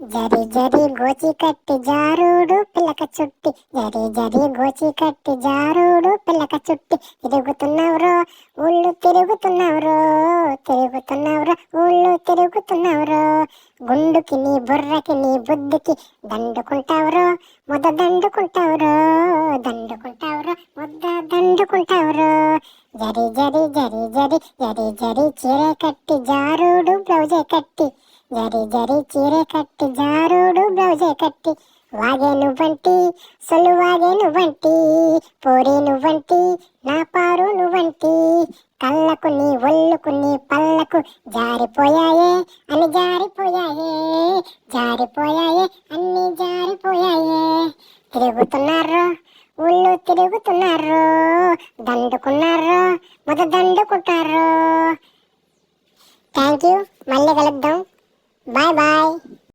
జరి జరి గోచి కట్టి జారుడు పిల్లక చుట్టి, జరి జరి గోచి కట్టి జారుడు పిల్లక చుట్టి, తిరుగుతున్నవరో ఊళ్ళు తిరుగుతున్నవరో, తిరుగుతున్నవరో ఊళ్ళు తిరుగుతున్నవరో, గుండుకి నీ బుర్రకి నీ బుద్ధికి దండుకుంటావరో ముద్ద దండుకుంటావరో, దండుకుంటావరో ముద్ద దండుకుంటావరో. జరి జరి జరి జరి జరి జరి చీరే కట్టి జారుడు బ్లౌజే కట్టి, జరి జరి చీరే కట్టి జారుడు బ్లౌజే కట్టి, వాగే నువ్వంటి సొల్లు వాగే నువ్వంటి, పోరే నువ్వంటి నా పారు నువ్వంటి, కళ్ళకు నీ ఒళ్ళుకు నీ పళ్ళకు జారిపోయాయే అని జారిపోయాయే, జారిపోయాయే అన్ని జారిపోయాయే. తిరుగుతున్నారో ఊళ్ళు తిరుగుతున్నారో, దండుకున్నారో మొద దండుకుంటారో. థ్యాంక్ యూ, మళ్ళీ కలుద్దాం. Bye bye.